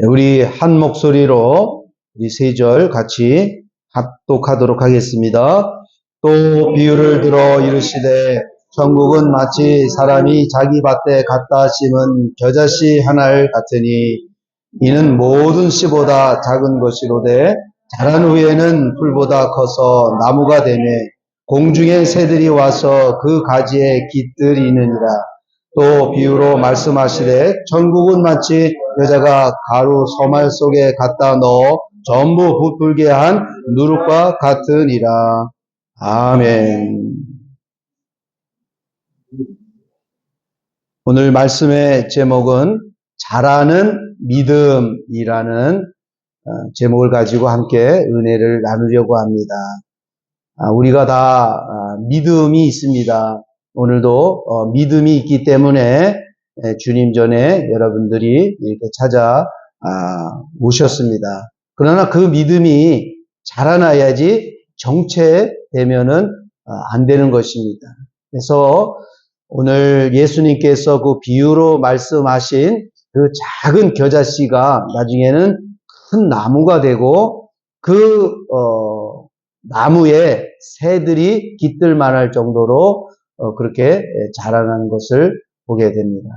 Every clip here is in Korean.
우리 한 목소리로 우리 세 절 같이 합독하도록 하겠습니다. 또 비유를 들어 이르시되 천국은 마치 사람이 자기 밭에 갖다 심은 겨자씨 하나를 같으니 이는 모든 씨보다 작은 것이로되 자란 후에는 풀보다 커서 나무가 되매 공중의 새들이 와서 그 가지에 깃들이느니라. 또 비유로 말씀하시되 천국은 마치 여자가 가루 소말 속에 갖다 넣어 전부 부풀게 한 누룩과 같으니라. 아멘. 오늘 말씀의 제목은 자라는 믿음이라는 제목을 가지고 함께 은혜를 나누려고 합니다. 우리가 다 믿음이 있습니다. 오늘도 믿음이 있기 때문에 주님 전에 여러분들이 이렇게 찾아 오셨습니다. 그러나 그 믿음이 자라나야지 정체되면은 안 되는 것입니다. 그래서 오늘 예수님께서 그 비유로 말씀하신 그 작은 겨자씨가 나중에는 큰 나무가 되고 그 나무에 새들이 깃들만할 정도로 그렇게 자라는 것을 보게 됩니다.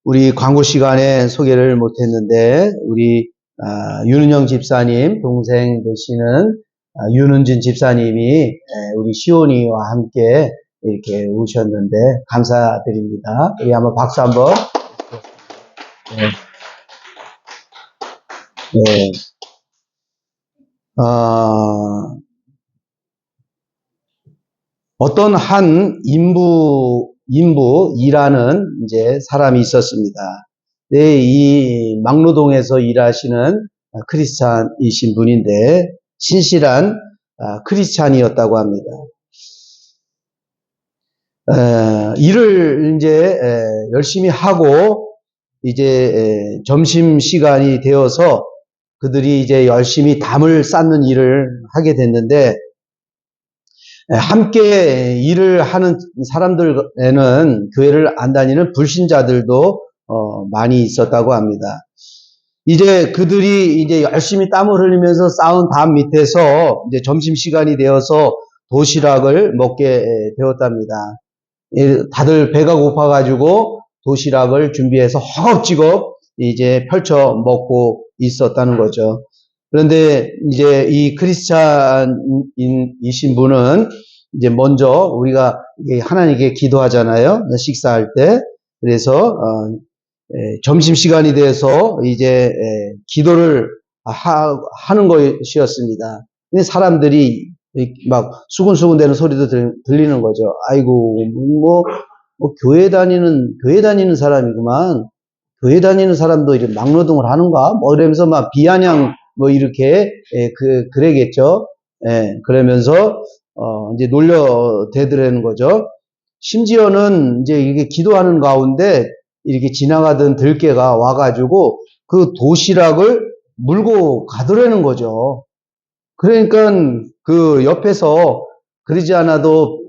우리 광고 시간에 소개를 못했는데 우리 윤은영 집사님 동생 되시는 윤은진 집사님이 우리 시온이와 함께 이렇게 오셨는데 감사드립니다. 우리 한번 박수 한번. 네. 어떤 한 인부이라는 이제 사람이 있었습니다. 네, 이 막노동에서 일하시는 크리스찬이신 분인데 신실한 크리스찬이었다고 합니다. 일을 이제 열심히 하고 이제 점심 시간이 되어서 그들이 이제 열심히 담을 쌓는 일을 하게 됐는데 함께 일을 하는 사람들에는 교회를 안 다니는 불신자들도 많이 있었다고 합니다. 이제 그들이 이제 열심히 땀을 흘리면서 쌓은 담 밑에서 이제 점심시간이 되어서 도시락을 먹게 되었답니다. 다들 배가 고파가지고 도시락을 준비해서 허겁지겁 이제 펼쳐 먹고 있었다는 거죠. 그런데 이제 이 크리스찬이신 분은 이제 먼저 우리가 하나님께 기도하잖아요. 식사할 때. 그래서 점심 시간이 돼서 이제 기도를 하는 것이었습니다. 근데 사람들이 막 수군수군대는 소리도 들리는 거죠. 아이고 뭐 교회 다니는 사람이구만. 교회 다니는 사람도 이렇게 막노동을 하는가? 뭐 이러면서 막 비아냥 뭐 이렇게 그래겠죠. 그러면서 이제 놀려대더라는 거죠. 심지어는 이제 이게 기도하는 가운데 이렇게 지나가던 들개가 와가지고 그 도시락을 물고 가더라는 거죠. 그러니까 그 옆에서 그러지 않아도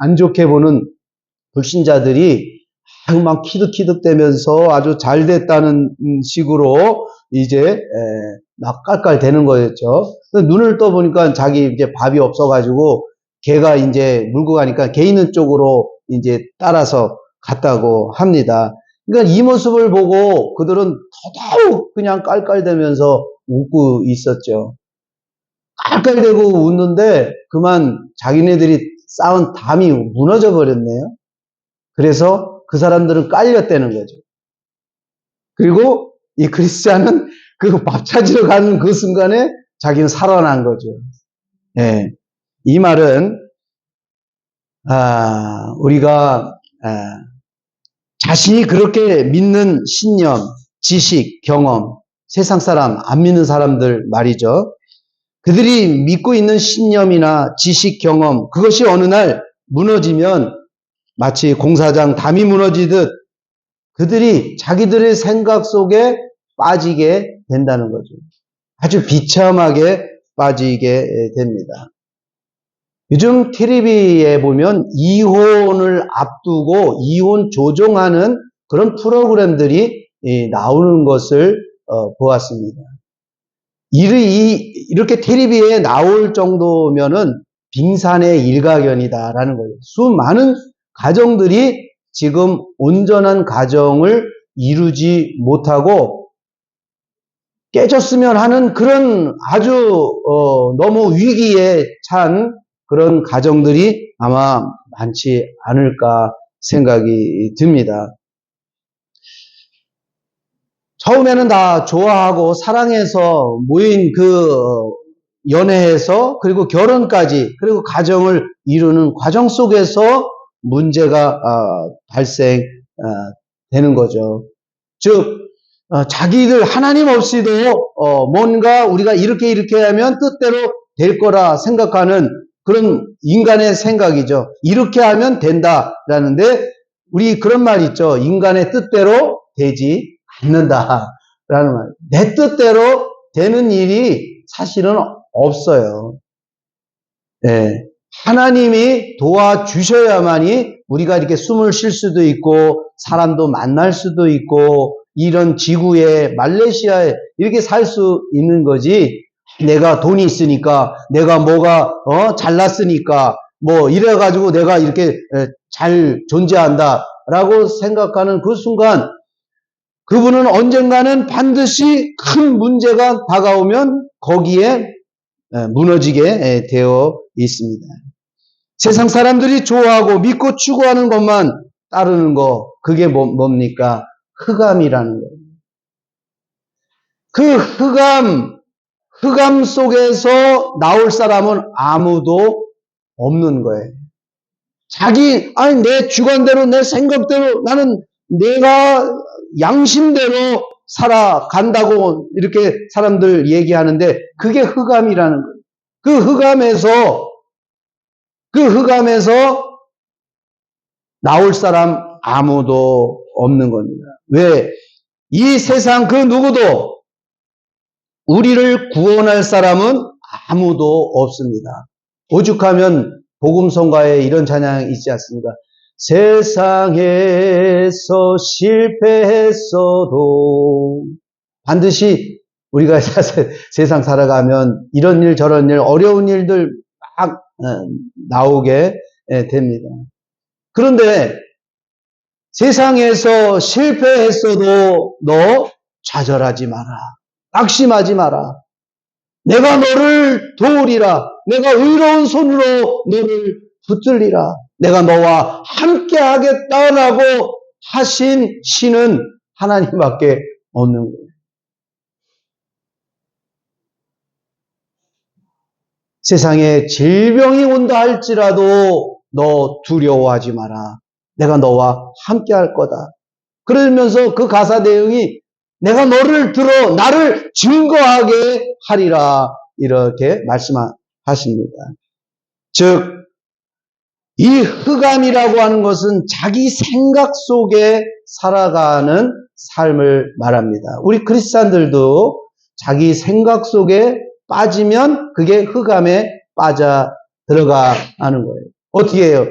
안 좋게 보는 불신자들이 막 키득키득대면서 아주 잘 됐다는 식으로 이제 막 깔깔대는 거였죠. 눈을 떠보니까 자기 이제 밥이 없어가지고 개가 이제 물고 가니까 개 있는 쪽으로 이제 따라서 갔다고 합니다. 그러니까 이 모습을 보고 그들은 더더욱 그냥 깔깔대면서 웃고 있었죠. 깔깔대고 웃는데 그만 자기네들이 쌓은 담이 무너져 버렸네요. 그래서 그 사람들은 깔렸다는 거죠. 그리고 이 크리스찬은 그 밥 찾으러 가는 그 순간에 자기는 살아난 거죠. 이 말은 우리가 자신이 그렇게 믿는 신념, 지식, 경험, 세상 사람 안 믿는 사람들 말이죠. 그들이 믿고 있는 신념이나 지식, 경험 그것이 어느 날 무너지면 마치 공사장 담이 무너지듯 그들이 자기들의 생각 속에 빠지게 된다는 거죠. 아주 비참하게 빠지게 됩니다. 요즘 TV에 보면 이혼을 앞두고 이혼 조종하는 그런 프로그램들이 나오는 것을 보았습니다. 이렇게 텔레비에 나올 정도면은 빙산의 일가견이다라는 거예요. 수많은 가정들이 지금 온전한 가정을 이루지 못하고 깨졌으면 하는 그런 아주 너무 위기에 찬 그런 가정들이 아마 많지 않을까 생각이 듭니다. 처음에는 다 좋아하고 사랑해서 모인 연애에서 그리고 결혼까지 그리고 가정을 이루는 과정 속에서 문제가 발생되는 거죠. 즉 자기들 하나님 없이도 뭔가 우리가 이렇게 하면 뜻대로 될 거라 생각하는 그런 인간의 생각이죠. 이렇게 하면 된다라는데 우리 그런 말 있죠. 인간의 뜻대로 되지 않는다라는 말. 내 뜻대로 되는 일이 사실은 없어요. 네. 하나님이 도와주셔야만이 우리가 이렇게 숨을 쉴 수도 있고 사람도 만날 수도 있고 이런 지구에 말레이시아에 이렇게 살 수 있는 거지. 내가 돈이 있으니까 내가 뭐가 잘났으니까 뭐 이래가지고 내가 이렇게 잘 존재한다라고 생각하는 그 순간 그분은 언젠가는 반드시 큰 문제가 다가오면 거기에 무너지게 되어 있습니다. 세상 사람들이 좋아하고 믿고 추구하는 것만 따르는 거 그게 뭡니까? 흑암이라는 거예요. 그 흑암 속에서 나올 사람은 아무도 없는 거예요. 내 주관대로, 내 생각대로, 나는 내가 양심대로 살아간다고 이렇게 사람들 얘기하는데 그게 흑암이라는 거예요. 그 흑암에서 나올 사람 아무도 없는 겁니다. 왜? 이 세상 그 누구도 우리를 구원할 사람은 아무도 없습니다. 오죽하면 복음성가에 이런 찬양이 있지 않습니까? 세상에서 실패했어도 반드시 우리가 세상 살아가면 이런 일 저런 일 어려운 일들 막 나오게 됩니다. 그런데 세상에서 실패했어도 너 좌절하지 마라. 낙심하지 마라. 내가 너를 도우리라. 내가 의로운 손으로 너를 붙들리라. 내가 너와 함께 하겠다라고 하신 신은 하나님밖에 없는 거예요. 세상에 질병이 온다 할지라도 너 두려워하지 마라. 내가 너와 함께 할 거다. 그러면서 그 가사 내용이 내가 너를 들어 나를 증거하게 하리라 이렇게 말씀하십니다. 즉 이 흑암이라고 하는 것은 자기 생각 속에 살아가는 삶을 말합니다. 우리 크리스찬들도 자기 생각 속에 빠지면 그게 흑암에 빠져 들어가는 거예요. 어떻게 해요?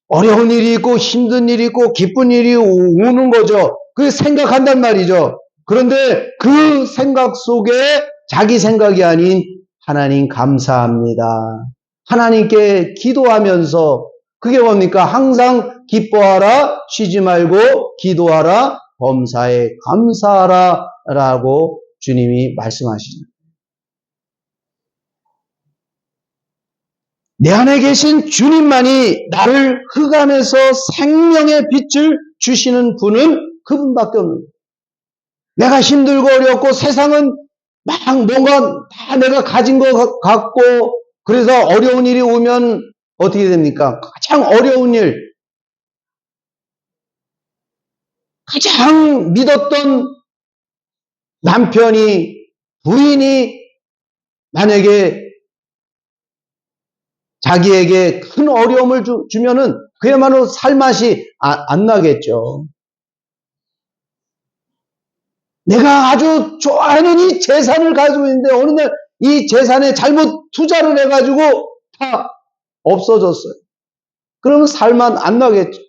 어려운 일이 있고 힘든 일이 있고 기쁜 일이 오는 거죠. 그 생각한단 말이죠. 그런데 그 생각 속에 자기 생각이 아닌 하나님 감사합니다. 하나님께 기도하면서 그게 뭡니까? 항상 기뻐하라, 쉬지 말고 기도하라, 범사에 감사하라 라고 주님이 말씀하시죠. 내 안에 계신 주님만이 나를 흑암에서 생명의 빛을 주시는 분은 그분밖에 없는 거예요. 내가 힘들고 어렵고 세상은 막 뭔가 다 내가 가진 것 같고 그래서 어려운 일이 오면 어떻게 됩니까? 가장 어려운 일, 가장 믿었던 남편이, 부인이 만약에 자기에게 큰 어려움을 주면은 그야말로 살맛이 안 나겠죠. 내가 아주 좋아하는 이 재산을 가지고 있는데 어느 날 이 재산에 잘못 투자를 해가지고 다 없어졌어요. 그러면 살만 안 나겠죠.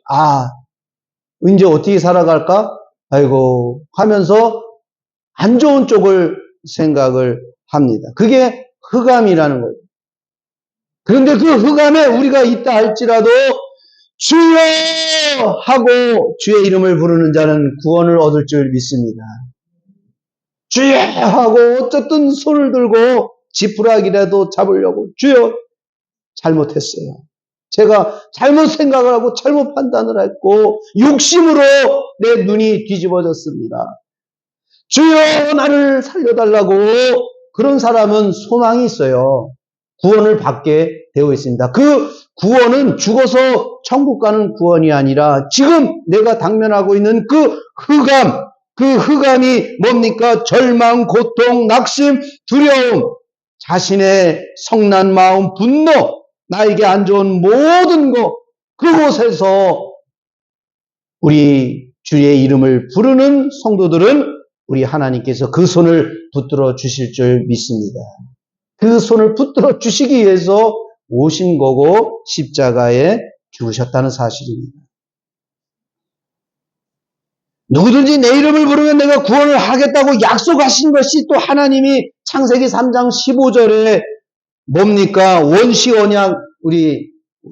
이제 어떻게 살아갈까? 아이고 하면서 안 좋은 쪽을 생각을 합니다. 그게 흑암이라는 거예요. 그런데 그 흑암에 우리가 있다 할지라도 주여 하고 주의 이름을 부르는 자는 구원을 얻을 줄 믿습니다. 주여 하고 어쨌든 손을 들고 지푸라기라도 잡으려고 주여 잘못했어요. 제가 잘못 생각을 하고 잘못 판단을 했고 욕심으로 내 눈이 뒤집어졌습니다. 주여 나를 살려달라고 그런 사람은 소망이 있어요. 구원을 받게 되어 있습니다. 그 구원은 죽어서 천국 가는 구원이 아니라 지금 내가 당면하고 있는 그 흑암이 뭡니까? 절망, 고통, 낙심, 두려움, 자신의 성난 마음, 분노, 나에게 안 좋은 모든 것, 그곳에서 우리 주의 이름을 부르는 성도들은 우리 하나님께서 그 손을 붙들어 주실 줄 믿습니다. 그 손을 붙들어 주시기 위해서 오신 거고 십자가에 죽으셨다는 사실입니다. 누구든지 내 이름을 부르면 내가 구원을 하겠다고 약속하신 것이 또 하나님이 창세기 3장 15절에 뭡니까? 원시 언약,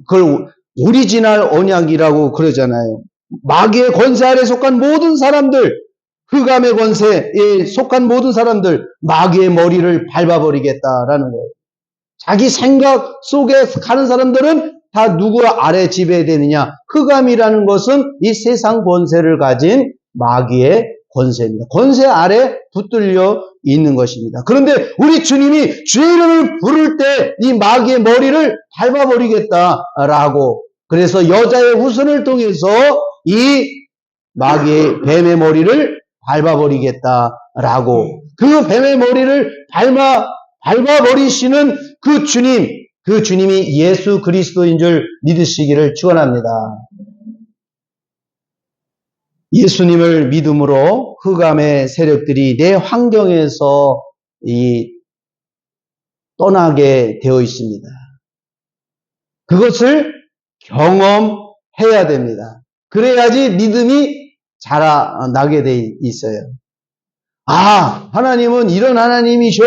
그걸 오리지널 언약이라고 그러잖아요. 마귀의 권세 아래 속한 모든 사람들, 흑암의 권세에 속한 모든 사람들, 마귀의 머리를 밟아버리겠다라는 거예요. 자기 생각 속에 가는 사람들은 다 누구 아래 지배되느냐? 흑암이라는 것은 이 세상 권세를 가진 마귀의 권세입니다. 권세 아래 붙들려 있는 것입니다. 그런데 우리 주님이 주의 이름을 부를 때 이 마귀의 머리를 밟아버리겠다라고, 그래서 여자의 후손을 통해서 이 마귀의 뱀의 머리를 밟아버리겠다라고, 그 뱀의 머리를 밟아버리시는 그 주님이 예수 그리스도인 줄 믿으시기를 축원합니다. 예수님을 믿음으로 흑암의 세력들이 내 환경에서 떠나게 되어 있습니다. 그것을 경험해야 됩니다. 그래야지 믿음이 자라나게 돼 있어요. 아, 하나님은 이런 하나님이셔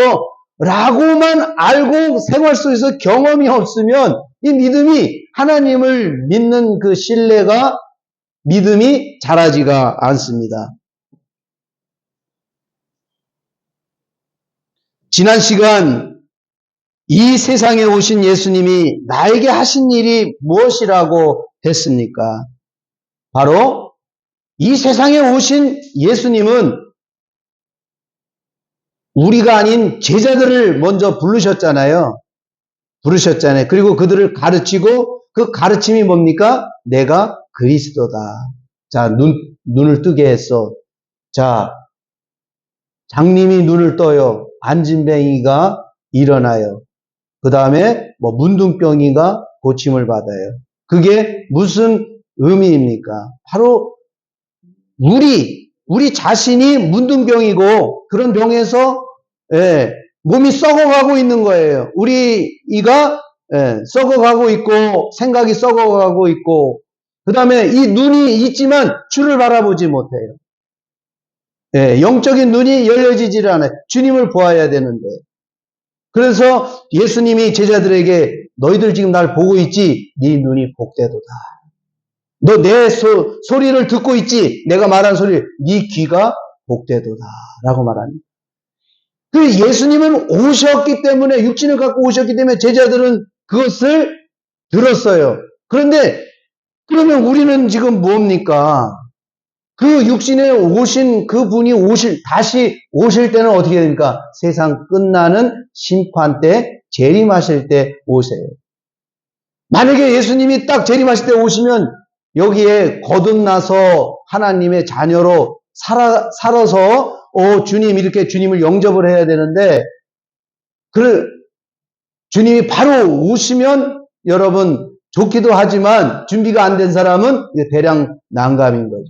라고만 알고 생활 속에서 경험이 없으면 이 믿음이, 하나님을 믿는 그 신뢰가, 믿음이 자라지가 않습니다. 지난 시간 이 세상에 오신 예수님이 나에게 하신 일이 무엇이라고 했습니까? 바로 이 세상에 오신 예수님은 우리가 아닌 제자들을 먼저 부르셨잖아요. 그리고 그들을 가르치고, 그 가르침이 뭡니까? 내가 그리스도다. 자, 눈을 뜨게 했어. 자, 장님이 눈을 떠요. 안진뱅이가 일어나요. 그 다음에 문둥병이가 고침을 받아요. 그게 무슨 의미입니까? 바로 우리 자신이 문둥병이고 그런 병에서 몸이 썩어가고 있는 거예요. 우리가 썩어가고 있고 생각이 썩어가고 있고, 그 다음에 이 눈이 있지만 주를 바라보지 못해요. 영적인 눈이 열려지질 않아요. 주님을 보아야 되는데. 그래서 예수님이 제자들에게 너희들 지금 날 보고 있지? 네 눈이 복되도다. 너 내 소리를 듣고 있지? 내가 말한 소리, 네 귀가 복되도다 라고 말합니다. 그 예수님은 오셨기 때문에, 육신을 갖고 오셨기 때문에 제자들은 그것을 들었어요. 그런데 그러면 우리는 지금 뭡니까? 그 육신에 오신 그분이 다시 오실 때는 어떻게 됩니까? 세상 끝나는 심판 때, 재림하실 때 오세요. 만약에 예수님이 딱 재림하실 때 오시면 여기에 거듭나서 하나님의 자녀로 살아서 주님, 이렇게 주님을 영접을 해야 되는데, 주님이 바로 오시면 여러분 좋기도 하지만 준비가 안 된 사람은 대량 난감인 거죠.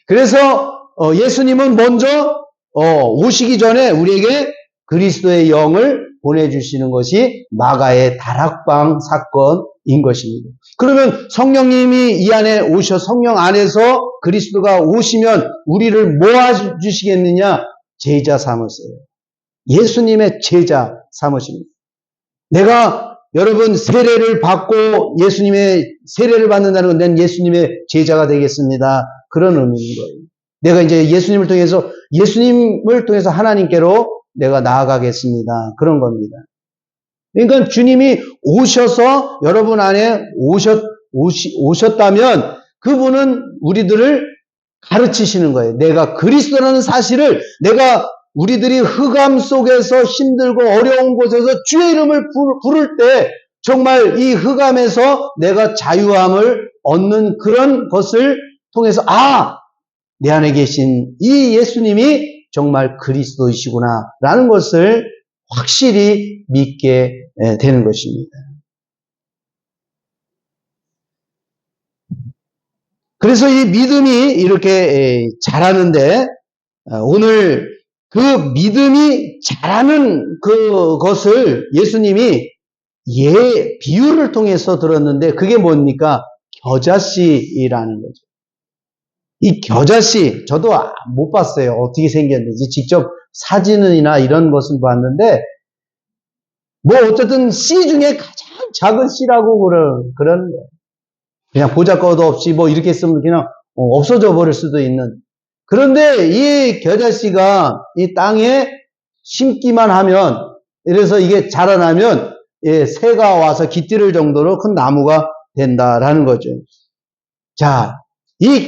그래서 예수님은 먼저 오시기 전에 우리에게 그리스도의 영을 보내주시는 것이 마가의 다락방 사건인 것입니다. 그러면 성령님이 이 안에 오셔 성령 안에서 그리스도가 오시면 우리를 모아주시겠느냐? 제자 삼으세요. 예수님의 제자 삼으십니다. 내가 여러분 세례를 받고 예수님의 세례를 받는다는 건 난 예수님의 제자가 되겠습니다. 그런 의미인 거예요. 내가 이제 예수님을 통해서 하나님께로 내가 나아가겠습니다. 그런 겁니다. 그러니까 주님이 오셔서 여러분 안에 오셨다면 그분은 우리들을 가르치시는 거예요. 내가 그리스도라는 사실을 우리들이 흑암 속에서 힘들고 어려운 곳에서 주의 이름을 부를 때 정말 이 흑암에서 내가 자유함을 얻는 그런 것을 통해서 내 안에 계신 이 예수님이 정말 그리스도이시구나 라는 것을 확실히 믿게 되는 것입니다. 그래서 이 믿음이 이렇게 자라는데 오늘 그 믿음이 자라는 그것을 예수님이 비유를 통해서 들었는데 그게 뭡니까? 겨자씨라는 거죠. 이 겨자씨 저도 못 봤어요. 어떻게 생겼는지. 직접 사진이나 이런 것은 봤는데 뭐 어쨌든 씨 중에 가장 작은 씨라고 그런 거예요. 그냥 보잘것도 없이 뭐 이렇게 쓰면 그냥 없어져 버릴 수도 있는. 그런데 이 겨자씨가 이 땅에 심기만 하면 이래서 이게 자라나면 새가 와서 깃들을 정도로 큰 나무가 된다라는 거죠. 자, 이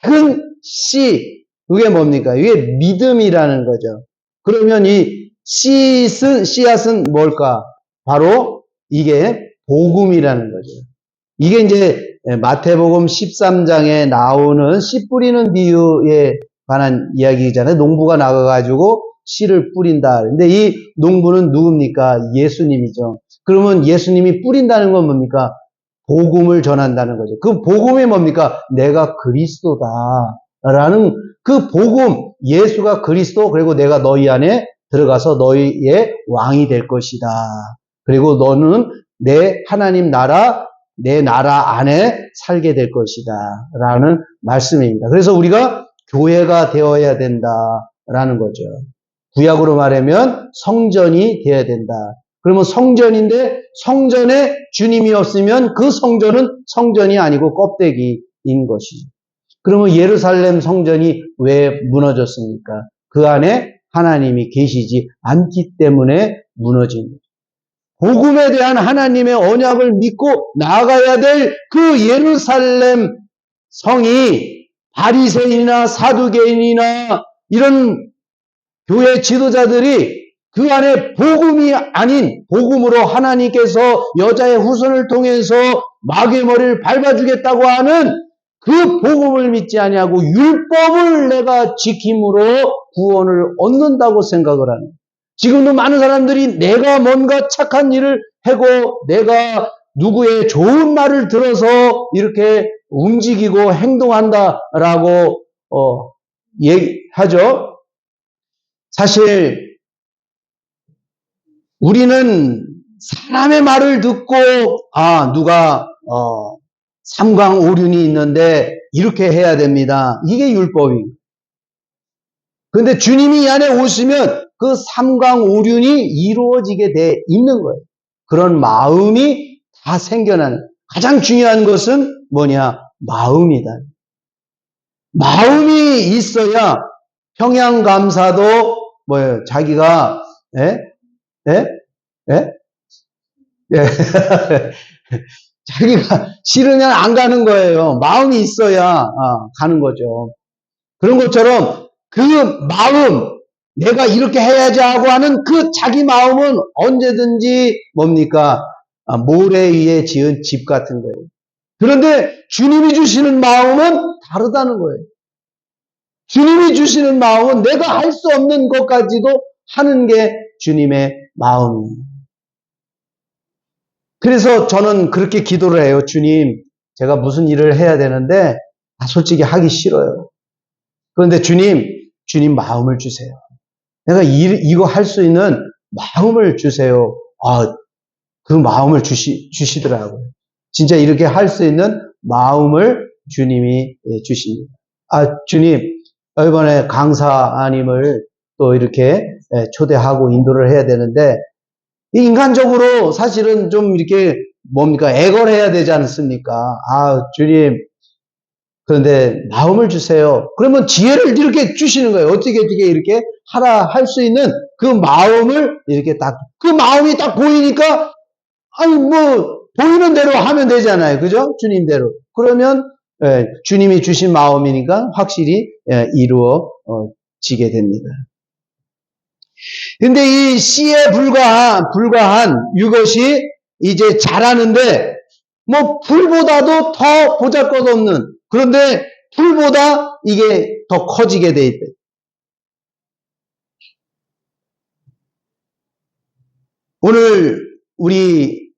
작은 씨, 그게 뭡니까? 이게 믿음이라는 거죠. 그러면 이 씨앗은 뭘까? 바로 이게 복음이라는 거죠. 이게 이제 마태복음 13장에 나오는 씨 뿌리는 비유에 관한 이야기잖아요. 농부가 나가가지고 씨를 뿌린다. 근데 이 농부는 누굽니까? 예수님이죠. 그러면 예수님이 뿌린다는 건 뭡니까? 복음을 전한다는 거죠. 그 복음이 뭡니까? 내가 그리스도다. 라는 그 복음, 예수가 그리스도, 그리고 내가 너희 안에 들어가서 너희의 왕이 될 것이다. 그리고 너는 내 하나님 나라, 내 나라 안에 살게 될 것이다. 라는 말씀입니다. 그래서 우리가 교회가 되어야 된다라는 거죠. 구약으로 말하면 성전이 되어야 된다. 그러면 성전인데 성전에 주님이 없으면 그 성전은 성전이 아니고 껍데기인 것이죠. 그러면 예루살렘 성전이 왜 무너졌습니까? 그 안에 하나님이 계시지 않기 때문에 무너진 거죠. 복음에 대한 하나님의 언약을 믿고 나아가야 될 그 예루살렘 성이 바리새인이나 사두개인이나 이런 교회 지도자들이 그 안에 복음이 아닌 복음으로 하나님께서 여자의 후손을 통해서 마귀의 머리를 밟아주겠다고 하는 그 복음을 믿지 아니하고 율법을 내가 지킴으로 구원을 얻는다고 생각을 하는. 지금도 많은 사람들이 내가 뭔가 착한 일을 하고 내가 누구의 좋은 말을 들어서 이렇게 움직이고 행동한다라고 얘기하죠. 사실 우리는 사람의 말을 듣고 누가 삼강오륜이 있는데 이렇게 해야 됩니다. 이게 율법이에요. 그런데 주님이 이 안에 오시면 그 삼강오륜이 이루어지게 돼 있는 거예요. 그런 마음이 다 생겨나는. 가장 중요한 것은 뭐냐? 마음이다. 마음이 있어야 평양감사도 뭐예요? 자기가 자기가 싫으면 안 가는 거예요. 마음이 있어야 가는 거죠. 그런 것처럼 그 마음, 내가 이렇게 해야지 하고 하는 그 자기 마음은 언제든지 뭡니까? 모래 위에 지은 집 같은 거예요. 그런데 주님이 주시는 마음은 다르다는 거예요. 주님이 주시는 마음은 내가 할 수 없는 것까지도 하는 게 주님의 마음입니다. 그래서 저는 그렇게 기도를 해요. 주님, 제가 무슨 일을 해야 되는데 솔직히 하기 싫어요. 그런데 주님 마음을 주세요. 내가 이거 할 수 있는 마음을 주세요. 그 마음을 주시더라고요. 진짜 이렇게 할 수 있는 마음을 주님이 주십니다. 주님, 이번에 강사님을 또 이렇게 초대하고 인도를 해야 되는데, 인간적으로 사실은 좀 이렇게 애걸해야 되지 않습니까? 주님, 그런데 마음을 주세요. 그러면 지혜를 이렇게 주시는 거예요. 어떻게 이렇게 하라 할 수 있는 그 마음을 이렇게 그 마음이 딱 보이니까, 보이는 대로 하면 되잖아요. 그죠? 주님대로. 그러면, 주님이 주신 마음이니까 확실히, 이루어지게 됩니다. 근데 이 씨에 불과한 이것이 이제 자라는데, 풀보다도 더 보잘것없는, 그런데 풀보다 이게 더 커지게 돼 있대. 오늘 우리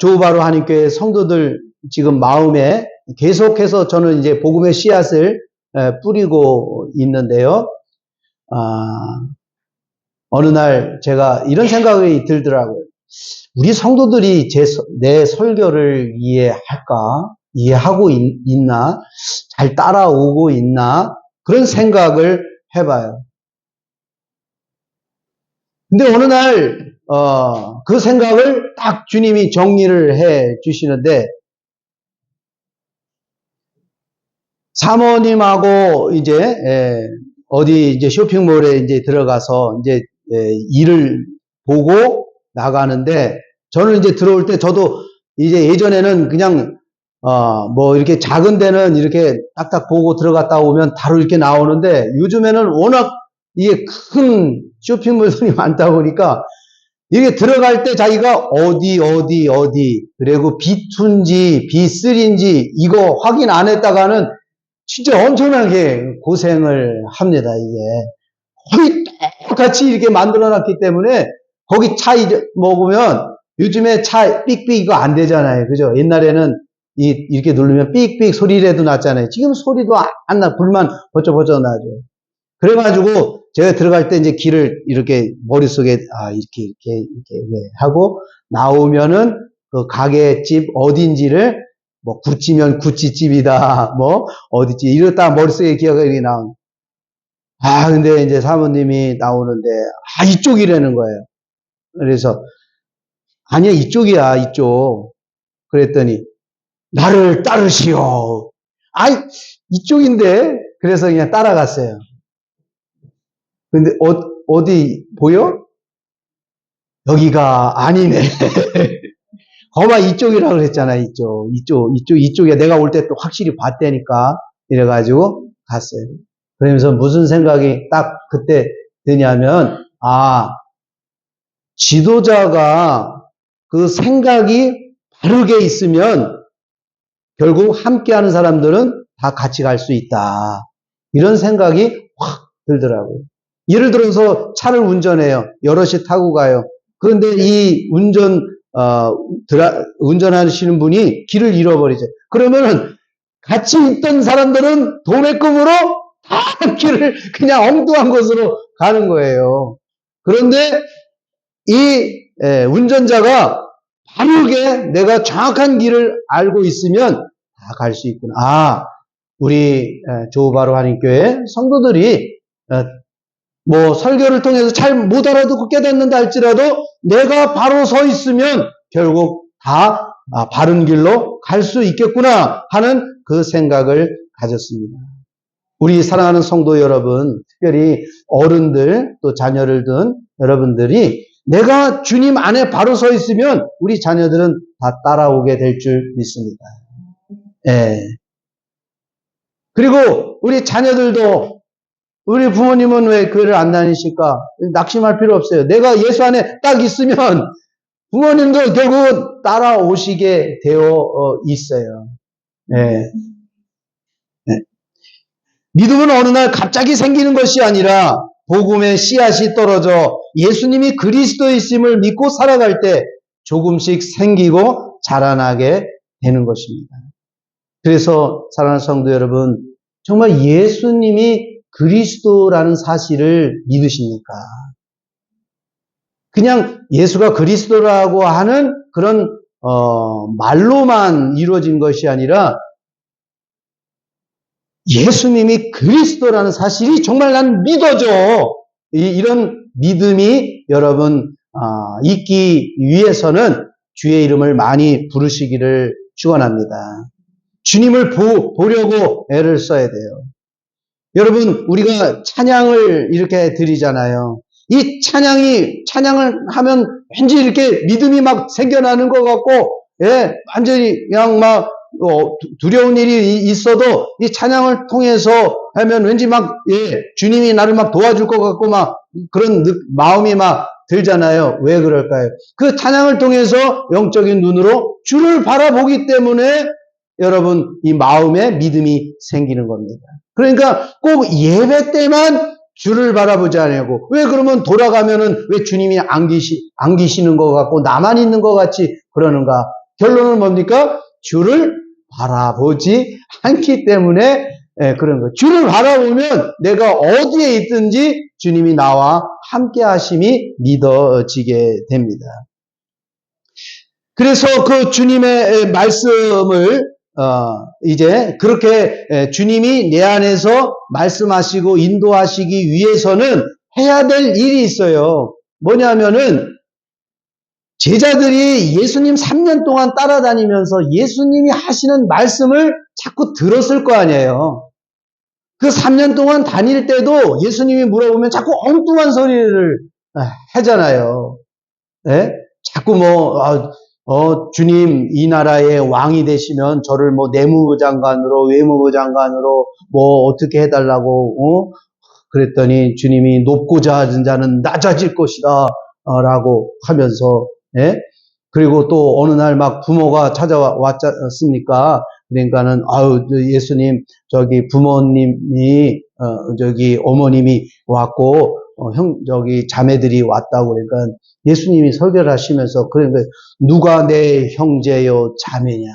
조우바로 한인교회 성도들 지금 마음에 계속해서 저는 이제 복음의 씨앗을 뿌리고 있는데요. 어느 날 제가 이런 생각이 들더라고요. 우리 성도들이 내 설교를 이해하고 있나? 잘 따라오고 있나? 그런 생각을 해봐요. 근데 어느 날, 그 생각을 딱 주님이 정리를 해 주시는데, 사모님하고 어디 쇼핑몰에 들어가서 일을 보고 나가는데, 저는 들어올 때 저도 예전에는 그냥 이렇게 작은 데는 이렇게 딱딱 보고 들어갔다 오면 바로 이렇게 나오는데, 요즘에는 워낙 이게 큰 쇼핑몰들이 많다 보니까 이게 들어갈 때 자기가 어디 그리고 B2인지 B3인지 이거 확인 안 했다가는 진짜 엄청나게 고생을 합니다. 이게 거의 똑같이 이렇게 만들어 놨기 때문에 거기 차 먹으면 요즘에 차 삑삑 이거 안 되잖아요. 그죠? 옛날에는 이렇게 누르면 삑삑 소리라도 났잖아요. 지금 소리도 안 나. 불만 버쩍버쩍 나죠. 그래가지고 제가 들어갈 때 길을 이렇게 머릿속에 이렇게 하고 나오면은 그 가게집 어딘지를 구찌면 구찌집이다 어디지 이랬다 머릿속에 기억이 나온. 근데 사모님이 나오는데 이쪽이라는 거예요. 그래서 아니야 이쪽이야 이쪽. 그랬더니 나를 따르시오. 이쪽인데. 그래서 그냥 따라갔어요. 근데 어디 보여? 여기가 아니네. 거봐 이쪽이라고 그랬잖아. 이쪽이야. 내가 올 때 또 확실히 봤다니까. 이래가지고 갔어요. 그러면서 무슨 생각이 딱 그때 드냐면 지도자가 그 생각이 바르게 있으면 결국 함께하는 사람들은 다 같이 갈 수 있다. 이런 생각이 확 들더라고요. 예를 들어서 차를 운전해요. 여럿이 타고 가요. 그런데 이 운전하시는 분이 길을 잃어버리죠. 그러면은 같이 있던 사람들은 도매금으로 다 길을 그냥 엉뚱한 곳으로 가는 거예요. 그런데 이 운전자가 바르게 내가 정확한 길을 알고 있으면 다 갈 수 있구나. 우리 조우바로 한인교회 성도들이 설교를 통해서 잘 못 알아듣고 깨닫는다 할지라도 내가 바로 서 있으면 결국 다 바른 길로 갈 수 있겠구나 하는 그 생각을 가졌습니다. 우리 사랑하는 성도 여러분, 특별히 어른들 또 자녀를 둔 여러분들이 내가 주님 안에 바로 서 있으면 우리 자녀들은 다 따라오게 될 줄 믿습니다. 그리고 우리 자녀들도 우리 부모님은 왜 교회를 안 다니실까? 낙심할 필요 없어요. 내가 예수 안에 딱 있으면 부모님도 결국은 따라오시게 되어 있어요. 믿음은 어느 날 갑자기 생기는 것이 아니라 복음의 씨앗이 떨어져 예수님이 그리스도이심을 믿고 살아갈 때 조금씩 생기고 자라나게 되는 것입니다. 그래서 사랑하는 성도 여러분, 정말 예수님이 그리스도라는 사실을 믿으십니까? 그냥 예수가 그리스도라고 하는 그런 말로만 이루어진 것이 아니라 예수님이 그리스도라는 사실이 정말 난 믿어져. 이런 믿음이 여러분 있기 위해서는 주의 이름을 많이 부르시기를 축원합니다. 주님을 보려고 애를 써야 돼요. 여러분, 우리가 찬양을 이렇게 드리잖아요. 이 찬양을 하면 왠지 이렇게 믿음이 막 생겨나는 것 같고, 예, 완전히 그냥 막, 두려운 일이 있어도 이 찬양을 통해서 하면 왠지 막, 예, 주님이 나를 막 도와줄 것 같고 막 그런 마음이 막 들잖아요. 왜 그럴까요? 그 찬양을 통해서 영적인 눈으로 주를 바라보기 때문에 여러분, 이 마음에 믿음이 생기는 겁니다. 그러니까 꼭 예배 때만 주를 바라보지 않고, 왜 그러면 돌아가면은 왜 주님이 안 계시는 것 같고 나만 있는 것 같이 그러는가? 결론은 뭡니까? 주를 바라보지 않기 때문에 그런 거예요. 주를 바라보면 내가 어디에 있든지 주님이 나와 함께 하심이 믿어지게 됩니다. 그래서 그 주님의 말씀을 이제 그렇게 주님이 내 안에서 말씀하시고 인도하시기 위해서는 해야 될 일이 있어요. 뭐냐면은 제자들이 예수님 3년 동안 따라다니면서 예수님이 하시는 말씀을 자꾸 들었을 거 아니에요. 그 3년 동안 다닐 때도 예수님이 물어보면 자꾸 엉뚱한 소리를 하잖아요. 예? 자꾸 주님, 이 나라의 왕이 되시면 저를 내무부 장관으로, 외무부 장관으로, 어떻게 해달라고, 그랬더니 주님이 높고자 하는 자는 낮아질 것이다, 라고 하면서, 예? 그리고 또 어느 날 막 부모가 찾아왔습니까? 그러니까는, 예수님, 부모님이, 어머님이 왔고, 자매들이 왔다고 그러니까 예수님이 설교를 하시면서 그러니까 누가 내 형제요 자매냐?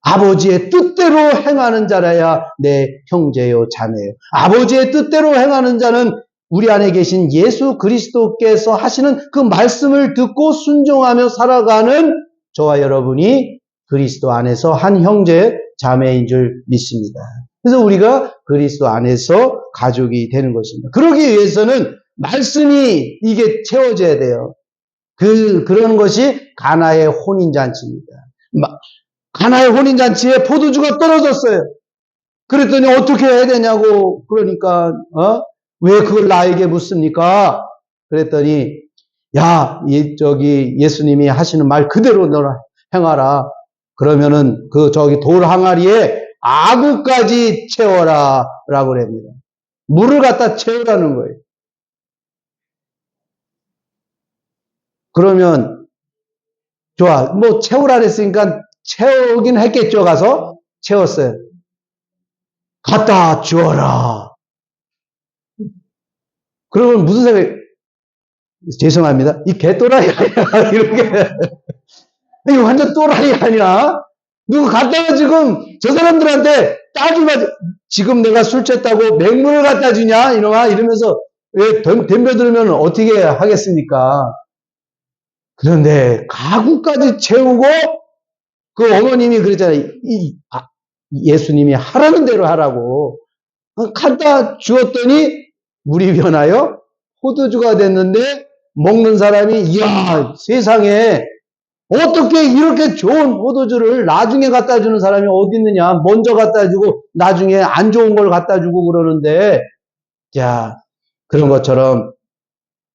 아버지의 뜻대로 행하는 자라야 내 형제요 자매요. 아버지의 뜻대로 행하는 자는 우리 안에 계신 예수 그리스도께서 하시는 그 말씀을 듣고 순종하며 살아가는 저와 여러분이 그리스도 안에서 한 형제 자매인 줄 믿습니다. 그래서 우리가 그리스도 안에서 가족이 되는 것입니다. 그러기 위해서는 말씀이 이게 채워져야 돼요. 그런 것이 가나의 혼인잔치입니다. 가나의 혼인잔치에 포도주가 떨어졌어요. 그랬더니 어떻게 해야 되냐고, 그러니까, 왜 그걸 나에게 묻습니까? 그랬더니, 예수님이 하시는 말 그대로 너를 행하라. 그러면은 돌 항아리에 아구까지 채워라. 라고 그럽니다. 물을 갖다 채우라는 거예요. 그러면, 좋아. 채우라 그랬으니까 채우긴 했겠죠, 가서? 채웠어요. 갖다 주어라. 그러면 무슨 생각이, 죄송합니다. 이 개또라이 아니야. 이렇게. 이거 완전 또라이 아니야? 누구 갖다가 지금 저 사람들한테 따주면, 지금 내가 술 쳤다고 맹물을 갖다 주냐? 이놈아? 이러면서, 왜 덤벼들면 어떻게 하겠습니까? 그런데 가구까지 채우고 그 어머님이 그랬잖아요. 예수님이 하라는 대로 하라고. 갖다 주었더니 물이 변하여 포도주가 됐는데 먹는 사람이 이야 세상에 어떻게 이렇게 좋은 포도주를 나중에 갖다 주는 사람이 어디 있느냐. 먼저 갖다 주고 나중에 안 좋은 걸 갖다 주고 그러는데 자 그런 것처럼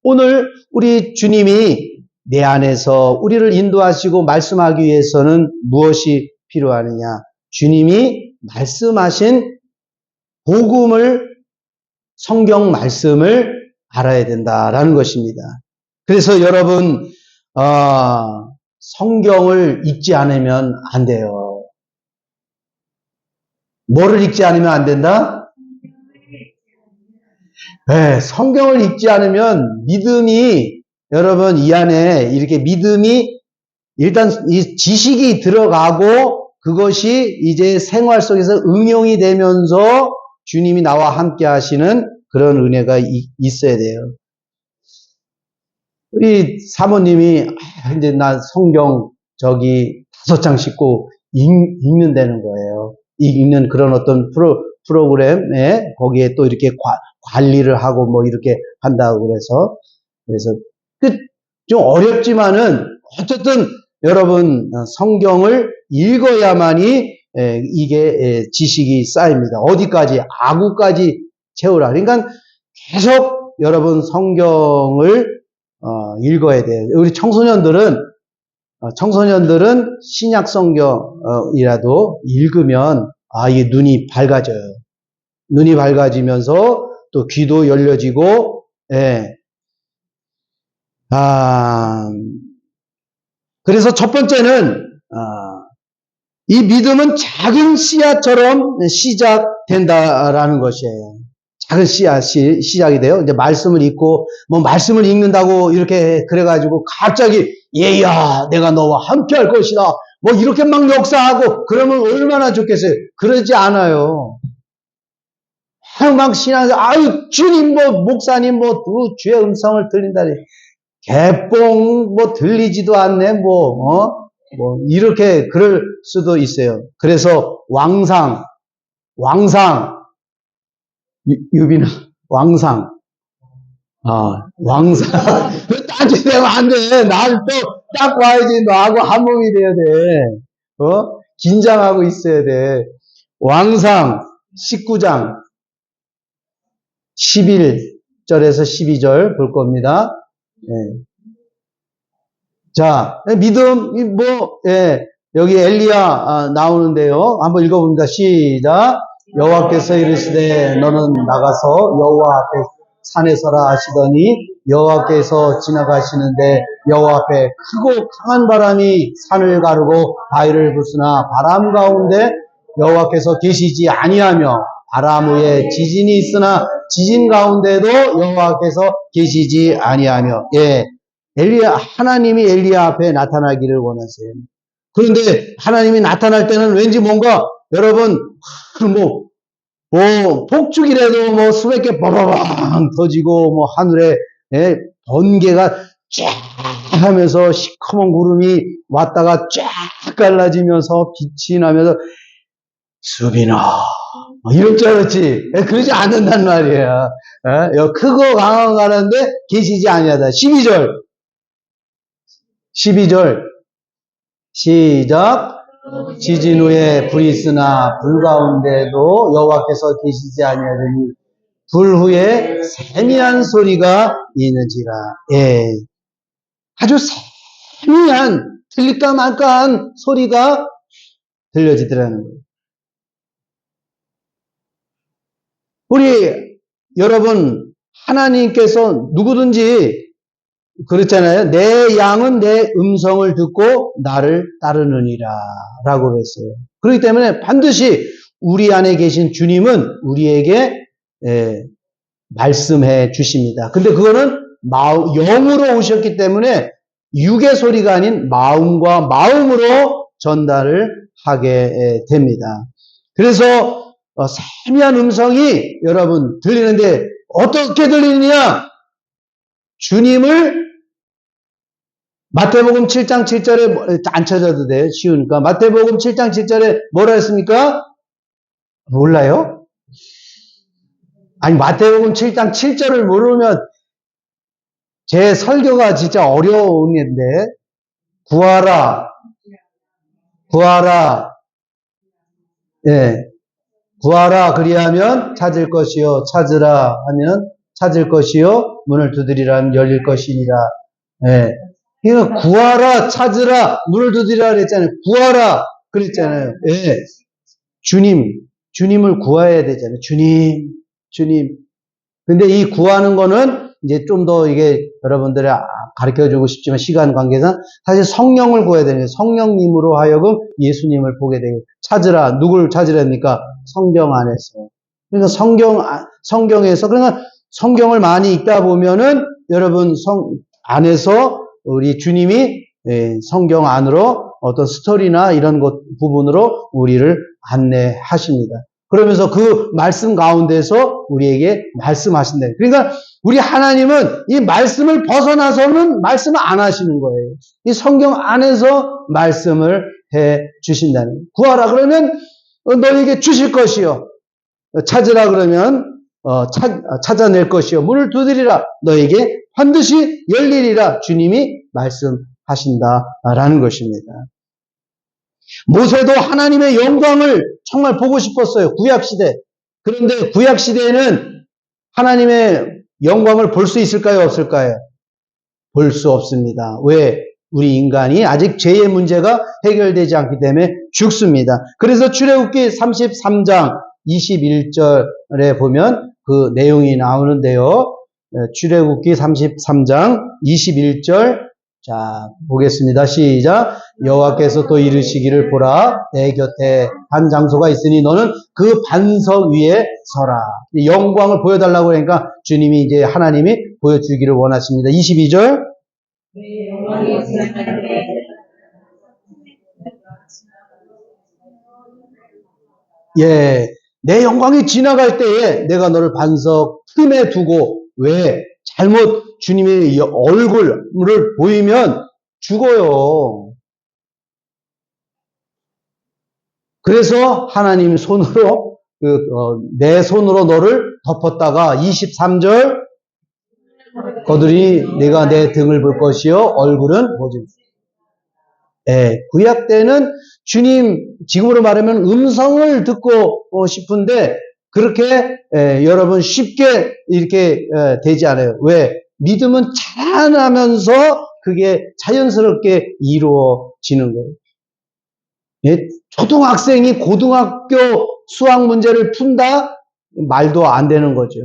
오늘 우리 주님이 내 안에서 우리를 인도하시고 말씀하기 위해서는 무엇이 필요하느냐. 주님이 말씀하신 복음을 성경 말씀을 알아야 된다라는 것입니다. 그래서 여러분 성경을 읽지 않으면 안 돼요. 뭐를 읽지 않으면 안 된다? 네, 성경을 읽지 않으면 믿음이 여러분 이 안에 이렇게 믿음이 일단 이 지식이 들어가고 그것이 이제 생활 속에서 응용이 되면서 주님이 나와 함께 하시는 그런 은혜가 있어야 돼요. 우리 사모님이 이제 나 성경 5장 씻고 읽는다는 거예요. 읽는 그런 어떤 프로그램에 거기에 또 이렇게 관리를 하고 뭐 이렇게 한다고 그래서 좀 어렵지만은 어쨌든 여러분 성경을 읽어야만이 이게 지식이 쌓입니다. 어디까지? 아구까지 채우라. 그러니까 계속 여러분 성경을 읽어야 돼요. 우리 청소년들은 신약 성경이라도 읽으면 이게 눈이 밝아져요. 눈이 밝아지면서 또 귀도 열려지고, 그래서 첫 번째는 이 믿음은 작은 씨앗처럼 시작된다라는 것이에요. 작은 씨앗이 시작이 돼요. 이제 말씀을 읽고, 뭐 말씀을 읽는다고 이렇게 그래가지고 갑자기 얘야, 내가 너와 함께 할 것이다. 뭐 이렇게 막 역사하고 그러면 얼마나 좋겠어요. 그러지 않아요. 막 신앙에서 주님 목사님 주의 음성을 들린다니 개뽕 들리지도 않네 이렇게 그럴 수도 있어요. 그래서 왕상 유빈아 왕상 딴짓되면 안 돼. 나를 또 딱 와야지. 너하고 한 몸이 돼야 돼. 긴장하고 있어야 돼. 왕상 19장 11절에서 12절 볼 겁니다. 자, 믿음, 여기 엘리야 나오는데요. 한번 읽어봅니다. 시작. 여호와께서 이르시되 너는 나가서 여호와 앞에 산에 서라 하시더니 여호와께서 지나가시는데 여호와 앞에 크고 강한 바람이 산을 가르고 바위를 부수나 바람 가운데 여호와께서 계시지 아니하며 바람 후에 지진이 있으나 지진 가운데도 여호와께서 계시지 아니하며 하나님이 엘리야 앞에 나타나기를 원하세요. 그런데 하나님이 나타날 때는 왠지 뭔가 여러분 폭죽이라도 수백 개 빠바방 터지고 하늘에 번개가 쫙 하면서 시커먼 구름이 왔다가 쫙 갈라지면서 빛이 나면서 수빈아 이럴 줄 알았지. 그러지 않는단 말이야. 크고 강한 가는데 계시지 아니하다. 12절 시작. 지진 후에 불이 있으나 불 가운데도 여호와께서 계시지 아니하더니 불 후에 세미한 소리가 있는지라. 아주 세미한 들릴까 말까한 소리가 들려지더라는 거예요. 우리 여러분 하나님께서 누구든지 그렇잖아요. 내 양은 내 음성을 듣고 나를 따르느니라 라고 했어요. 그렇기 때문에 반드시 우리 안에 계신 주님은 우리에게 말씀해 주십니다. 근데 그거는 영으로 오셨기 때문에 육의 소리가 아닌 마음과 마음으로 전달을 하게 됩니다. 그래서 세미한 음성이 여러분 들리는데 어떻게 들리느냐? 주님을 마태복음 7장 7절에 안 찾아도 돼요. 쉬우니까. 마태복음 7장 7절에 뭐라 했습니까? 몰라요? 아니 마태복음 7장 7절을 모르면 제 설교가 진짜 어려운 건데 구하라 구하라 그리하면 찾을 것이요 찾으라 하면 찾을 것이요 문을 두드리라 하면 열릴 것이니라. 이거 구하라 찾으라 문을 두드리라 그랬잖아요. 구하라 그랬잖아요. 주님을 구해야 되잖아요. 주님. 근데 이 구하는 거는 이제 좀 더 이게 여러분들이 가르쳐 주고 싶지만 시간 관계상 사실 성령을 구해야 되는 거예요. 성령님으로 하여금 예수님을 보게 되고 찾으라. 누구를 찾으랍니까? 성경 안에서. 그러니까 성경에서 그러니까 성경을 많이 읽다 보면은 여러분 안에서 우리 주님이 성경 안으로 어떤 스토리나 이런 것 부분으로 우리를 안내하십니다. 그러면서 그 말씀 가운데서 우리에게 말씀하신다. 그러니까 우리 하나님은 이 말씀을 벗어나서는 말씀을 안 하시는 거예요. 이 성경 안에서 말씀을 해 주신다는 거예요. 구하라 그러면 너에게 주실 것이요. 찾으라 그러면 찾아낼 것이요. 문을 두드리라 너에게 반드시 열리리라 주님이 말씀하신다라는 것입니다. 모세도 하나님의 영광을 정말 보고 싶었어요. 구약시대. 그런데 구약시대에는 하나님의 영광을 볼 수 있을까요? 없을까요? 볼 수 없습니다. 왜? 우리 인간이 아직 죄의 문제가 해결되지 않기 때문에 죽습니다. 그래서 출애굽기 33장 21절에 보면 그 내용이 나오는데요. 출애굽기 33장 21절 자 보겠습니다. 시작. 여호와께서 또 이르시기를 보라 내 곁에 한 장소가 있으니 너는 그 반석 위에 서라. 영광을 보여달라고 그러니까 주님이 이제 하나님이 보여주기를 원하십니다. 22절 예, 내 영광이 지나갈 때에 내가 너를 반석 틈에 두고 왜 잘못 주님의 얼굴을 보이면 죽어요. 그래서 하나님 손으로 내 손으로 너를 덮었다가 23절 거들이 내가 내 등을 볼 것이요 얼굴은 보지. 예, 구약 때는 주님 지금으로 말하면 음성을 듣고 싶은데 그렇게 여러분 쉽게 이렇게 되지 않아요. 왜? 믿음은 자라나면서 그게 자연스럽게 이루어지는 거예요. 예? 초등학생이 고등학교 수학 문제를 푼다? 말도 안 되는 거죠.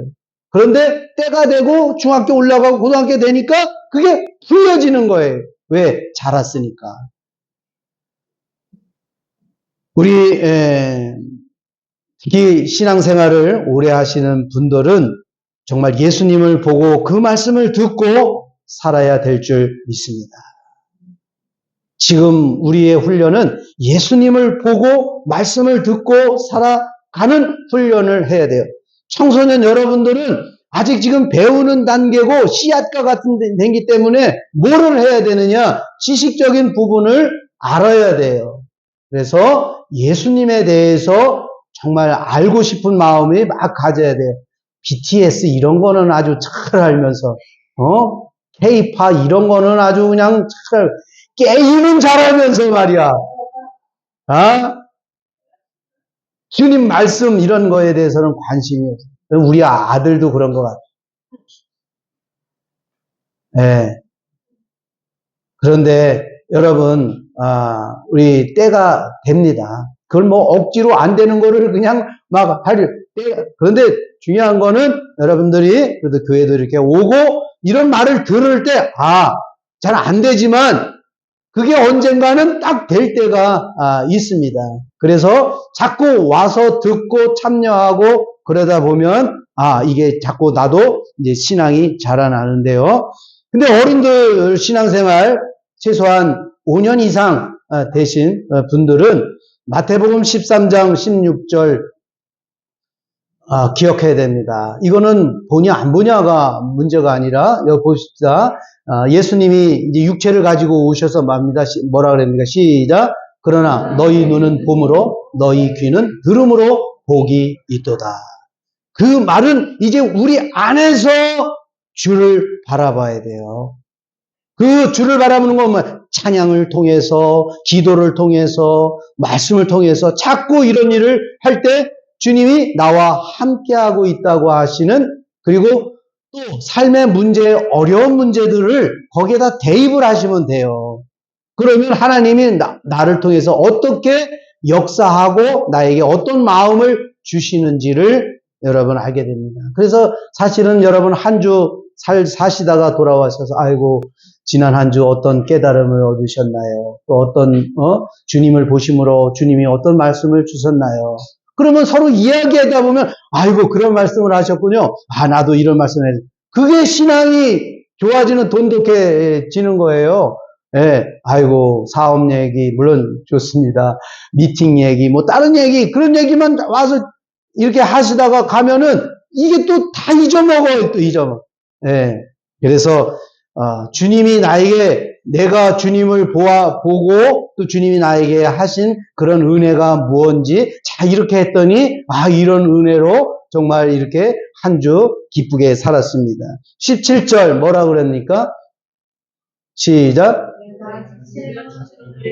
그런데 때가 되고 중학교 올라가고 고등학교 되니까 그게 풀려지는 거예요. 왜? 자랐으니까. 우리 특히 신앙생활을 오래 하시는 분들은 정말 예수님을 보고 그 말씀을 듣고 살아야 될 줄 믿습니다. 지금 우리의 훈련은 예수님을 보고 말씀을 듣고 살아가는 훈련을 해야 돼요. 청소년 여러분들은 아직 지금 배우는 단계고 씨앗과 같은 데이기 때문에 뭐를 해야 되느냐? 지식적인 부분을 알아야 돼요. 그래서 예수님에 대해서 정말 알고 싶은 마음이 막 가져야 돼요. BTS 이런 거는 아주 잘 알면서, K-팝 이런 거는 아주 그냥 잘, 게임은 잘하면서 말이야. 주님 말씀 이런 거에 대해서는 관심이 없어요. 우리 아들도 그런 것 같아요. 네. 그런데 여러분, 우리 때가 됩니다. 그걸 뭐 억지로 안 되는 거를 그냥 막 그런데 중요한 거는 여러분들이 그래도 교회도 이렇게 오고 이런 말을 들을 때, 잘 안 되지만 그게 언젠가는 딱 될 때가 있습니다. 그래서 자꾸 와서 듣고 참여하고 그러다 보면 이게 자꾸 나도 이제 신앙이 자라나는데요. 근데 어른들 신앙생활 최소한 5년 이상 되신 분들은 마태복음 13장 16절 기억해야 됩니다. 이거는 보냐 안 보냐가 문제가 아니라 여기 보십시다. 예수님이 이제 육체를 가지고 오셔서 말합니다. 뭐라 그럽니까? 시작. 그러나 너희 눈은 봄으로 너희 귀는 들음으로 복이 있도다. 그 말은 이제 우리 안에서 주를 바라봐야 돼요. 그 주를 바라보는 건 뭐 찬양을 통해서 기도를 통해서 말씀을 통해서 자꾸 이런 일을 할 때 주님이 나와 함께하고 있다고 하시는 그리고 또 삶의 문제, 어려운 문제들을 거기에다 대입을 하시면 돼요. 그러면 하나님이 나를 통해서 어떻게 역사하고 나에게 어떤 마음을 주시는지를 여러분 알게 됩니다. 그래서 사실은 여러분 한 주 사시다가 돌아와셔서 아이고 지난 한 주 어떤 깨달음을 얻으셨나요? 또 어떤 주님을 보심으로 주님이 어떤 말씀을 주셨나요? 그러면 서로 이야기하다 보면 아이고 그런 말씀을 하셨군요. 나도 이런 말씀을 했어요. 그게 신앙이 좋아지는 돈독해지는 거예요. 예, 아이고 사업 얘기 물론 좋습니다. 미팅 얘기 뭐 다른 얘기 그런 얘기만 와서 이렇게 하시다가 가면은 이게 또 다 잊어먹어요. 또 잊어먹어. 예, 그래서 주님이 나에게 내가 주님을 보고 또 주님이 나에게 하신 그런 은혜가 무엇인지 자 이렇게 했더니 이런 은혜로 정말 이렇게 한 주 기쁘게 살았습니다. 17절 뭐라 그랬습니까? 시작.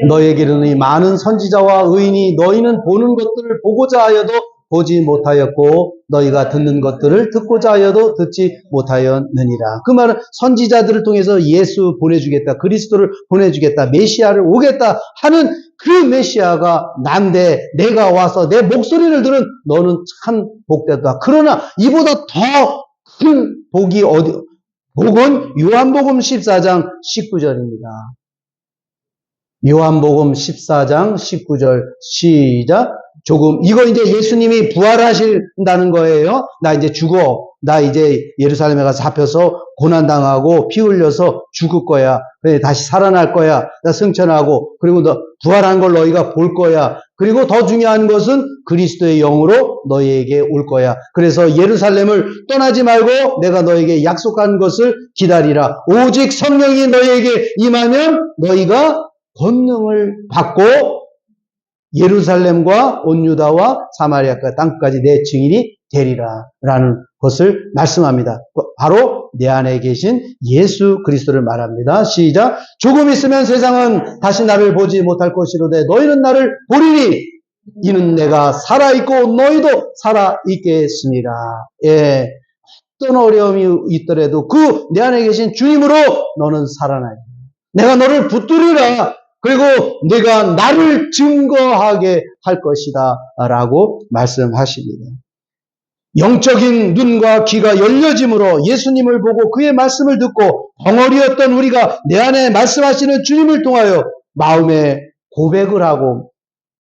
너에게 이르노니 많은 선지자와 의인이 너희는 보는 것들을 보고자 하여도 보지 못하였고 너희가 듣는 것들을 듣고자 하여도 듣지 못하였느니라. 그 말은 선지자들을 통해서 예수 보내주겠다, 그리스도를 보내주겠다, 메시아를 오겠다 하는 그 메시아가 난데 내가 와서 내 목소리를 들은 너는 참 복되다. 그러나 이보다 더 큰 복이 복은 요한복음 14장 19절입니다. 요한복음 14장 19절 시작. 이거 이제 예수님이 부활하신다는 거예요. 나 이제 죽어. 나 이제 예루살렘에 가서 잡혀서 고난당하고 피 흘려서 죽을 거야. 그래 다시 살아날 거야. 나 승천하고 그리고 너 부활한 걸 너희가 볼 거야. 그리고 더 중요한 것은 그리스도의 영으로 너희에게 올 거야. 그래서 예루살렘을 떠나지 말고 내가 너에게 약속한 것을 기다리라. 오직 성령이 너희에게 임하면 너희가 권능을 받고 예루살렘과 온 유다와 사마리아까지 땅까지 내 증인이 되리라 라는 것을 말씀합니다. 바로 내 안에 계신 예수 그리스도를 말합니다. 시작. 조금 있으면 세상은 다시 나를 보지 못할 것이로되 너희는 나를 보리니 이는 내가 살아있고 너희도 살아있겠습니라. 예, 어떤 어려움이 있더라도 그 내 안에 계신 주님으로 너는 살아나리라. 내가 너를 붙들으라. 그리고 네가 나를 증거하게 할 것이다 라고 말씀하십니다. 영적인 눈과 귀가 열려짐으로 예수님을 보고 그의 말씀을 듣고 벙어리였던 우리가 내 안에 말씀하시는 주님을 통하여 마음에 고백을 하고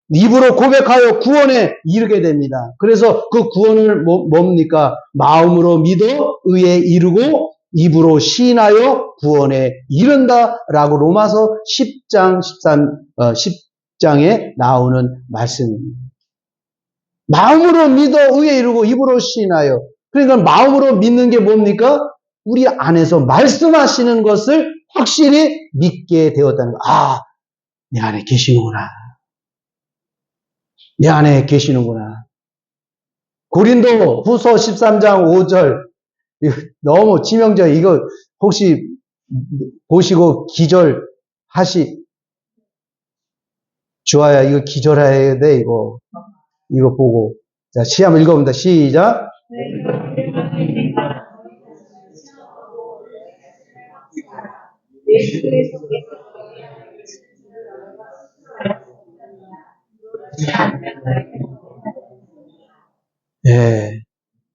입으로 고백하여 구원에 이르게 됩니다. 그래서 그 구원을 뭡니까? 마음으로 믿어 의에 이르고 입으로 시인하여 구원에 이른다라고 로마서 10장에 나오는 말씀입니다. 마음으로 믿어 의에 이르고 입으로 시인하여. 그러니까 마음으로 믿는 게 뭡니까? 우리 안에서 말씀하시는 것을 확실히 믿게 되었다는 거. 내 안에 계시는구나. 내 안에 계시는구나. 고린도 후서 13장 5절 너무 치명적. 이거 혹시 보시고 주아야 이거 기절해야 돼. 이거 보고 자 시험 읽어봅니다. 시작. 예,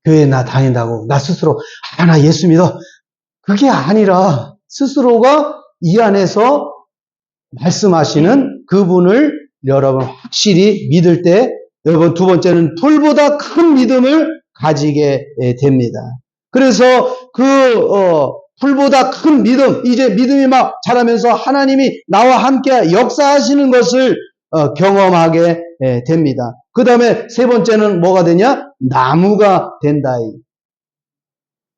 교회 나 다닌다고 나 스스로 나 예수 믿어. 그게 아니라 스스로가 이 안에서 말씀하시는 그분을 여러분 확실히 믿을 때 여러분 두 번째는 풀보다 큰 믿음을 가지게 됩니다. 그래서 풀보다 큰 믿음, 이제 믿음이 막 자라면서 하나님이 나와 함께 역사하시는 것을 경험하게 됩니다. 그 다음에 세 번째는 뭐가 되냐? 나무가 된다.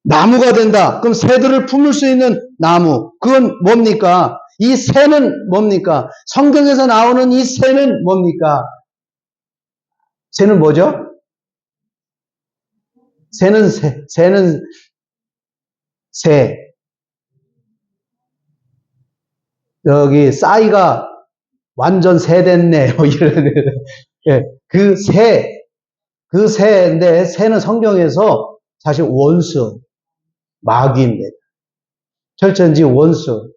나무가 된다. 그럼 새들을 품을 수 있는 나무. 그건 뭡니까? 이 새는 뭡니까? 성경에서 나오는 이 새는 뭡니까? 새는 뭐죠? 새는 새. 여기 싸이가 완전 새 됐네. 예, 그 새인데 새는 성경에서 사실 원수, 마귀입니다. 철천지 원수.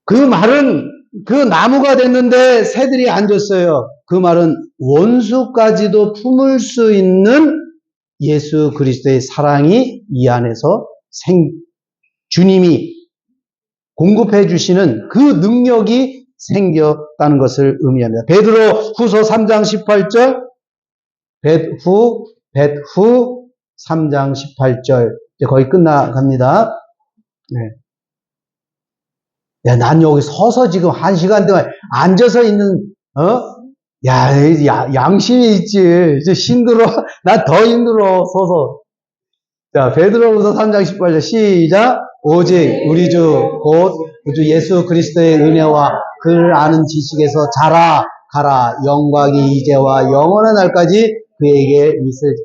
그 말은 그 나무가 됐는데 새들이 앉았어요. 그 말은 원수까지도 품을 수 있는 예수 그리스도의 사랑이 이 안에서 주님이 공급해 주시는 그 능력이 생겼다는 것을 의미합니다. 베드로 후서 3장 18절, 벳후 3장 18절. 이제 거의 끝나갑니다. 네. 야, 난 여기 서서 지금 1시간 동안 앉아서 있는, 양심이 있지. 이제 힘들어. 난 더 힘들어, 서서. 자, 베드로후서 3장 18절 시작. 오직 우리 주 곧 우주 예수 그리스도의 은혜와 그를 아는 지식에서 자라 가라. 영광이 이제와 영원한 날까지 그에게 있을.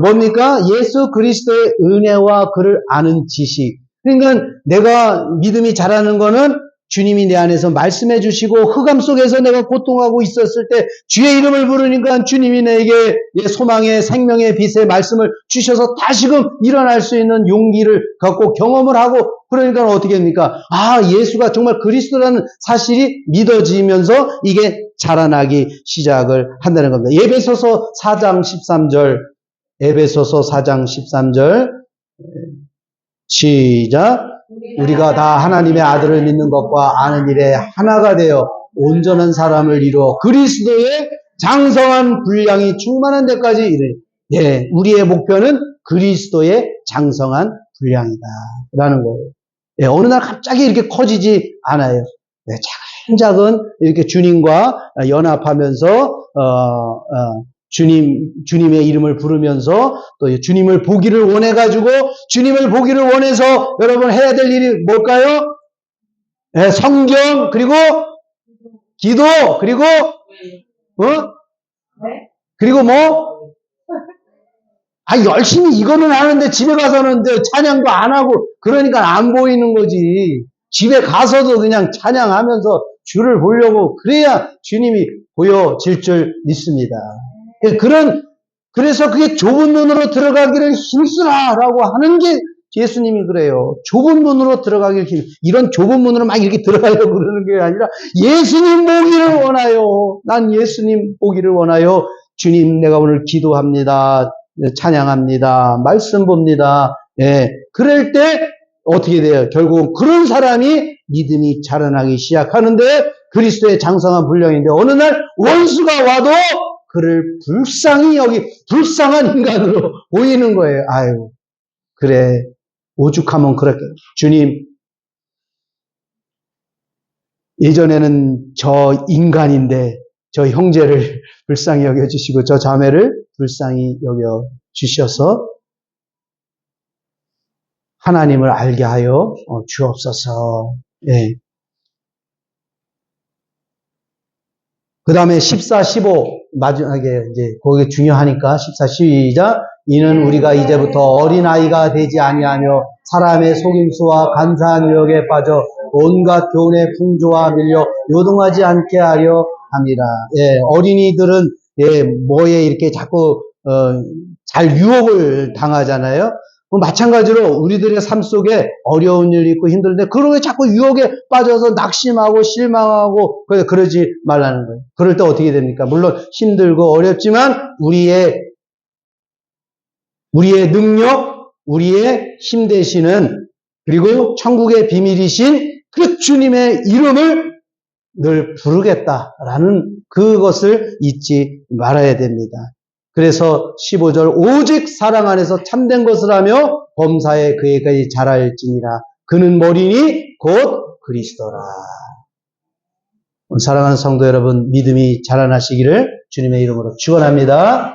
뭡니까? 예수 그리스도의 은혜와 그를 아는 지식. 그러니까 내가 믿음이 자라는 거는 주님이 내 안에서 말씀해 주시고 흑암 속에서 내가 고통하고 있었을 때 주의 이름을 부르니까 주님이 내게 소망의 생명의 빛의 말씀을 주셔서 다시금 일어날 수 있는 용기를 갖고 경험을 하고 그러니까 어떻게 됩니까? 아, 예수가 정말 그리스도라는 사실이 믿어지면서 이게 자라나기 시작을 한다는 겁니다. 에베소서 4장 13절 에베소서 4장 13절 시작. 우리가 다 하나님의 아들을 믿는 것과 아는 일에 하나가 되어 온전한 사람을 이루어 그리스도의 장성한 분량이 충만한 데까지 이르리. 예, 우리의 목표는 그리스도의 장성한 분량이다 라는 거예요. 예, 어느 날 갑자기 이렇게 커지지 않아요. 예, 차근차근 이렇게 주님과 연합하면서 주님의 이름을 부르면서 또 주님을 보기를 원해가지고 주님을 보기를 원해서 여러분 해야 될 일이 뭘까요? 네, 성경 그리고 기도 그리고 그리고 뭐? 열심히 이거는 하는데 집에 가서는 찬양도 안 하고 그러니까 안 보이는 거지. 집에 가서도 그냥 찬양하면서 주를 보려고 그래야 주님이 보여질 줄 믿습니다. 그래서 그게 좁은 문으로 들어가기를 힘쓰라라고 하는 게 예수님이 그래요. 좁은 문으로 들어가기를 이런 좁은 문으로 막 이렇게 들어가려고 그러는 게 아니라 예수님 보기를 원하요. 난 예수님 보기를 원하요. 주님, 내가 오늘 기도합니다. 찬양합니다. 말씀 봅니다. 예. 그럴 때 어떻게 돼요? 결국 그런 사람이 믿음이 자라나기 시작하는데 그리스도의 장성한 분량인데 어느 날 원수가 와도 그를 불쌍한 인간으로 보이는 거예요. 아유, 그래. 오죽하면 그렇게. 주님, 예전에는 저 인간인데, 저 형제를 불쌍히 여겨주시고, 저 자매를 불쌍히 여겨주셔서, 하나님을 알게 하여 주옵소서. 예. 그 다음에 14, 15, 마지막에 이제, 거기 중요하니까, 14, 시작. 이는 우리가 이제부터 어린아이가 되지 아니하며, 사람의 속임수와 간사한 유혹에 빠져, 온갖 교훈의 풍조와 밀려, 요동하지 않게 하려 합니다. 예, 어린이들은, 뭐에 이렇게 자꾸, 잘 유혹을 당하잖아요. 마찬가지로 우리들의 삶 속에 어려운 일이 있고 힘들는데 그러게 자꾸 유혹에 빠져서 낙심하고 실망하고 그러지 말라는 거예요. 그럴 때 어떻게 됩니까? 물론 힘들고 어렵지만 우리의 능력, 우리의 힘 되시는 그리고 천국의 비밀이신 그 주님의 이름을 늘 부르겠다라는 그것을 잊지 말아야 됩니다. 그래서 15절 오직 사랑 안에서 참된 것을 하며 범사에 그에게 자랄지니라. 그는 머리니 곧 그리스도라. 사랑하는 성도 여러분, 믿음이 자라나시기를 주님의 이름으로 축원합니다.